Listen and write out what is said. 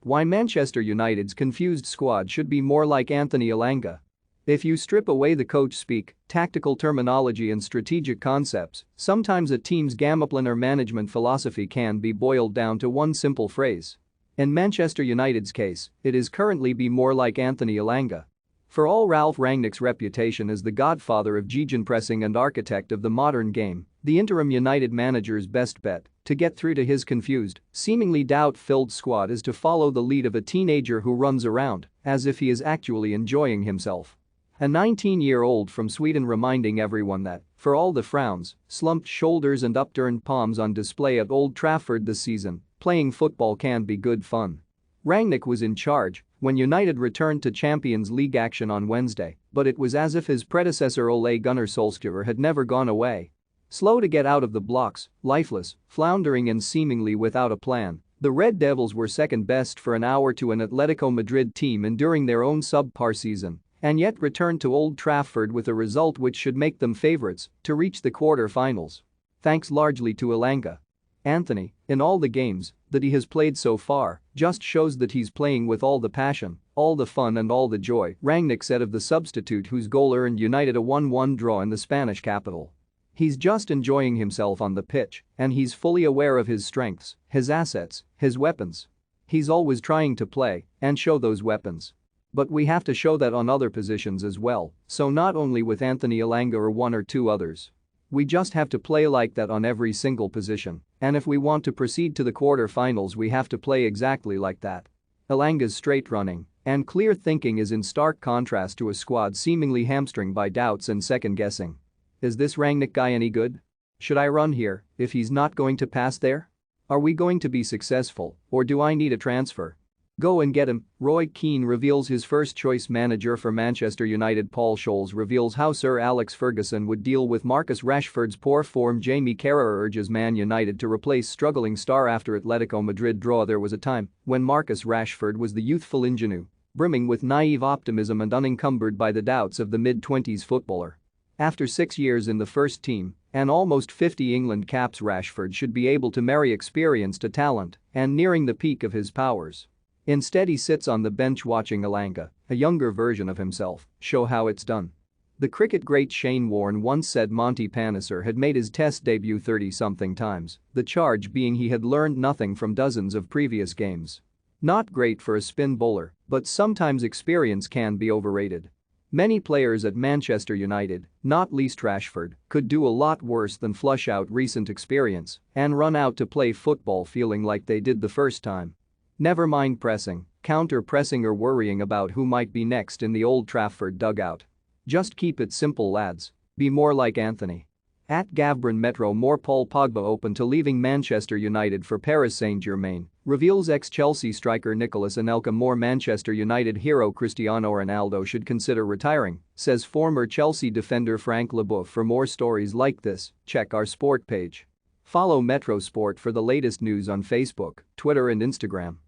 Why Manchester United's confused squad should be more like Anthony Elanga. If you strip away the coach speak, tactical terminology and strategic concepts, sometimes a team's game plan or management philosophy can be boiled down to one simple phrase. In Manchester United's case, it is currently be more like Anthony Elanga. For all Ralf Rangnick's reputation as the godfather of gegenpressing and architect of the modern game, the interim United manager's best bet to get through to his confused, seemingly doubt-filled squad is to follow the lead of a teenager who runs around as if he is actually enjoying himself. A 19-year-old from Sweden reminding everyone that, for all the frowns, slumped shoulders and upturned palms on display at Old Trafford this season, playing football can be good fun. Rangnick was in charge when United returned to Champions League action on Wednesday, but it was as if his predecessor Ole Gunnar Solskjaer had never gone away. Slow to get out of the blocks, lifeless, floundering and seemingly without a plan, the Red Devils were second best for an hour to an Atletico Madrid team enduring their own subpar season, and yet returned to Old Trafford with a result which should make them favourites to reach the quarter-finals. Thanks largely to Elanga. Anthony, in all the games that he has played so far, just shows that he's playing with all the passion, all the fun and all the joy, Rangnick said of the substitute whose goal earned United a 1-1 draw in the Spanish capital. He's just enjoying himself on the pitch, and he's fully aware of his strengths, his assets, his weapons. He's always trying to play and show those weapons. But we have to show that on other positions as well, so not only with Anthony Elanga or one or two others. We just have to play like that on every single position, and if we want to proceed to the quarter-finals we have to play exactly like that. Elanga's straight running and clear thinking is in stark contrast to a squad seemingly hamstrung by doubts and second-guessing. Is this Rangnick guy any good? Should I run here if he's not going to pass there? Are we going to be successful, or do I need a transfer? Go and get him, Roy Keane reveals his first-choice manager for Manchester United. Paul Scholes reveals how Sir Alex Ferguson would deal with Marcus Rashford's poor form. Jamie Carragher urges Man United to replace struggling star after Atletico Madrid draw. There was a time when Marcus Rashford was the youthful ingenue, brimming with naive optimism and unencumbered by the doubts of the mid-20s footballer. After 6 years in the first team and almost 50 England caps, Rashford should be able to marry experience to talent and nearing the peak of his powers. Instead he sits on the bench watching Elanga, a younger version of himself, show how it's done. The cricket great Shane Warne once said Monty Panesar had made his Test debut 30-something times, the charge being he had learned nothing from dozens of previous games. Not great for a spin bowler, but sometimes experience can be overrated. Many players at Manchester United, not least Rashford, could do a lot worse than flush out recent experience and run out to play football feeling like they did the first time. Never mind pressing, counter-pressing or worrying about who might be next in the Old Trafford dugout. Just keep it simple, lads. Be more like Anthony. At Gavbran Metro, more Paul Pogba open to leaving Manchester United for Paris Saint-Germain, reveals ex-Chelsea striker Nicolas Anelka. More Manchester United hero Cristiano Ronaldo should consider retiring, says former Chelsea defender Frank Leboeuf. For more stories like this, check our sport page. Follow Metro Sport for the latest news on Facebook, Twitter and Instagram.